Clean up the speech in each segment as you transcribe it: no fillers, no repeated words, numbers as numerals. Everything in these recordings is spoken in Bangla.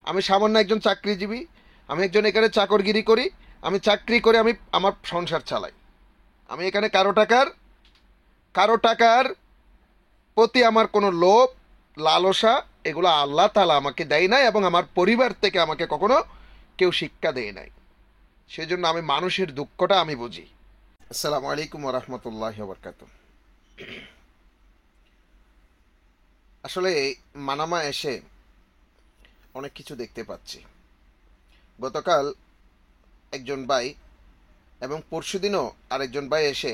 আমি সামান্য একজন চাকরিজীবী, আমি একজন এখানে চাকরগিরি করি, আমি চাকরি করে আমি আমার সংসার চালাই। আমি এখানে কারো টাকার প্রতি আমার কোনো লোভ, লালসা, এগুলো আল্লাহ তাআলা আমাকে দেয় নাই এবং আমার পরিবার থেকে আমাকে কখনো কেউ শিক্ষা দেয় নাই। সেজন্য আমি মানুষের দুঃখটা আমি বুঝি। আসসালামু আলাইকুম রহমতুল্লাহ বরকাত। আসলে মানামা এসে অনেক কিছু দেখতে পাচ্ছি। গতকাল একজন ভাই এবং পরশুদিনও আরেকজন ভাই এসে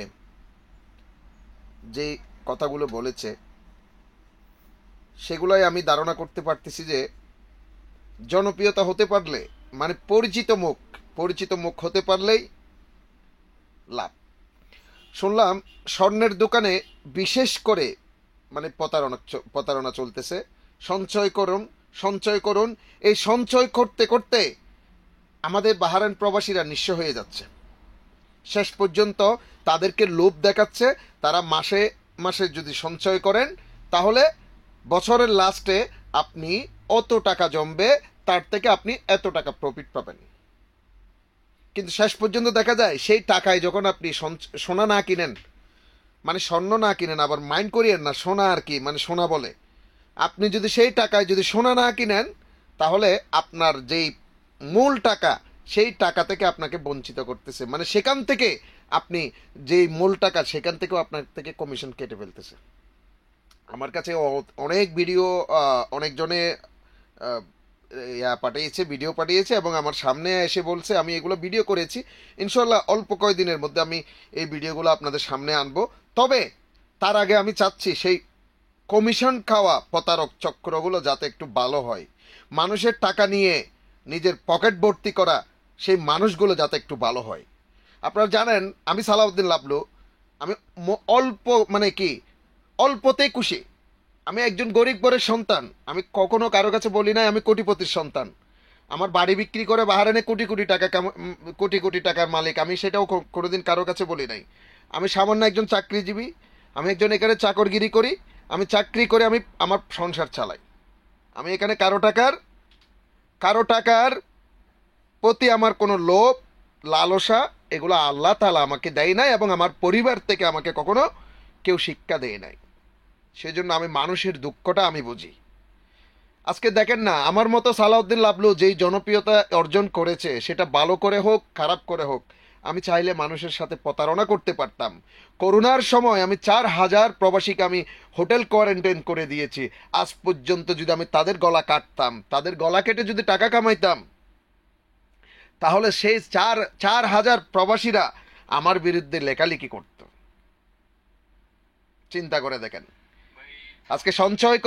যে কথাগুলো বলেছে সেগুলোই আমি ধারণা করতে পারতেছি যে জনপ্রিয়তা হতে পারলে, মানে পরিচিত মুখ হতে পারলেই লাভ। শুনলাম স্বর্ণের দোকানে বিশেষ করে মানে প্রতারণা চলতেছে। সঞ্চয় করুন। এই সঞ্চয় করতে করতে আমাদের বাহারাইন প্রবাসীরা নিঃস্ব হয়ে যাচ্ছে। শেষ পর্যন্ত তাদেরকে লোভ দেখাচ্ছে, তারা মাসে মাসে যদি সঞ্চয় করেন তাহলে বছরের লাস্টে আপনি অত টাকা জমবে, তার থেকে আপনি এত টাকা প্রফিট পাবেন। কিন্তু শেষ পর্যন্ত দেখা যায় সেই টাকায় যখন আপনি সোনা না কিনেন, মানে স্বর্ণ না কিনেন, আবার মাইন্ড করিয়েন না, সোনা আর কি, মানে সোনা বলে, আপনি যদি সেই টাকায় যদি সোনা না কিনেন তাহলে আপনার যেই মূল টাকা, সেই টাকা থেকে আপনাকে বঞ্চিত করতেছে। মানে সেখান থেকে আপনি যেই মূল টাকা, সেখান থেকেও আপনার থেকে কমিশন কেটে ফেলতেছে। আমার কাছে অনেক ভিডিও অনেকজনে ভিডিও পাঠিয়েছে এবং আমার সামনে এসে বলছে আমি এগুলো ভিডিও করেছি। ইনশাল্লাহ অল্প কয়েকদিনের মধ্যে আমি এই ভিডিওগুলো আপনাদের সামনে আনবো। তবে তার আগে আমি চাচ্ছি সেই কমিশন খাওয়া প্রতারক চক্রগুলো যাতে একটু ভালো হয়। মানুষের টাকা নিয়ে নিজের পকেট ভর্তি করা সেই মানুষগুলো যাতে একটু ভালো হয়। আপনারা জানেন আমি সালাউদ্দিন লাবলু, আমি অল্প, মানে কি, অল্পতেই খুশি। আমি একজন গরিব ঘরের সন্তান। আমি কখনো কারো কাছে বলি নাই আমি কোটিপতির সন্তান। আমার বাড়ি বিক্রি করে বাহারাইনে কোটি কোটি টাকার মালিক, আমি সেটাও কোনোদিন কারো কাছে বলি নাই। আমি সামান্য একজন চাকরিজীবী, আমি একজন এখানে চাকরগিরি করি, আমি চাকরি করে আমি আমার সংসার চালাই। আমি এখানে কারো টাকার প্রতি আমার কোনো লোভ, লালসা, এগুলো আল্লাহ তাআলা আমাকে দেয় নাই এবং আমার পরিবার থেকে আমাকে কখনো কেউ শিক্ষা দেয় নাই। সেজন্য আমি মানুষের দুঃখটা আমি বুঝি। আজকে দেখেন না, আমার মতো সালাউদ্দিন লাবলু যেই জনপ্রিয়তা অর্জন করেছে, সেটা ভালো করে হোক খারাপ করে হোক, আমি চাইলে মানুষের সাথে প্রতারণা করতে পারতাম। করোনার সময় আমি 4,000 প্রবাসীকে আমি হোটেল কোয়ারেন্টাইন করে দিয়েছি। আজ পর্যন্ত যদি আমি তাদের গলা কাটতাম, তাদের গলা কেটে যদি টাকা কামাইতাম, তাহলে সেই 4,000 প্রবাসীরা আমার বিরুদ্ধে লেখালেখি করত। চিন্তা করে দেখেন। আজকে সঞ্চয়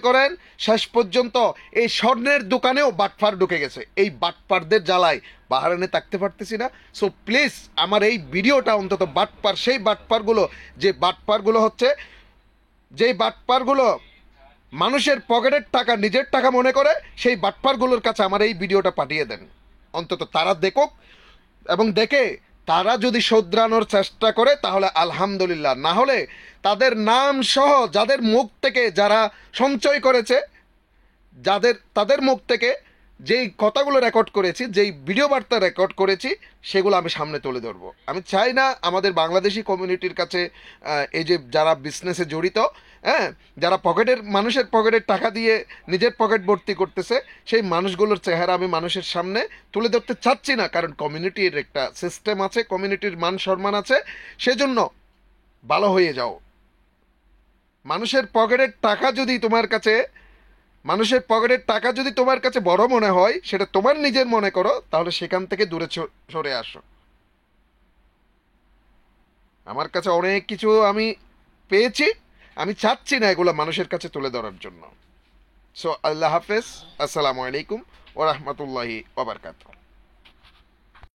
করেন, শেষ পর্যন্ত এই স্বর্ণের দোকানেও বাটপার ঢুকে গেছে। এই বাটপারদের জ্বালায় বাহারাইনে থাকতে পারতেছি না। সো প্লিজ আমার এই ভিডিওটা অন্তত সেই বাটপারগুলো, যেই বাটপারগুলো মানুষের পকেটের টাকা নিজের টাকা মনে করে, সেই বাটপারগুলোর কাছে আমার এই ভিডিওটা পাঠিয়ে দেন। অন্তত তারা দেখুক, এবং দেখে তারা যদি শোধরানোর চেষ্টা করে তাহলে আলহামদুলিল্লাহ, না হলে তাদের নাম সহ যাদের মুখ থেকে, যারা সঞ্চয় করেছে, তাদের মুখ থেকে যেই কথাগুলো রেকর্ড করেছি, যেই ভিডিও বার্তা রেকর্ড করেছি, সেগুলো আমি সামনে তুলে ধরবো। আমি চাই না আমাদের বাংলাদেশি কমিউনিটির কাছে এই যে যারা বিজনেসে জড়িত, হ্যাঁ, যারা মানুষের পকেটের টাকা দিয়ে নিজের পকেট ভর্তি করতেছে, সেই মানুষগুলোর চেহারা আমি মানুষের সামনে তুলে ধরতে চাচ্ছি না। কারণ কমিউনিটির একটা সিস্টেম আছে, কমিউনিটির মান সম্মান আছে। সেজন্য ভালো হয়ে যাও। মানুষের পকেটের টাকা যদি তোমার কাছে বড় মনে হয়, সেটা তোমার নিজের মনে করো, তাহলে সেখান থেকে দূরে সরে আসো। আমার কাছে অনেক কিছু আমি পেয়েছি, আমি চাচ্ছি না এগুলো মানুষের কাছে তুলে ধরার জন্য। সো আল্লাহ হাফেজ, আসসালামু আলাইকুম ওয়া রাহমাতুল্লাহি ওয়া বারাকাতুহু।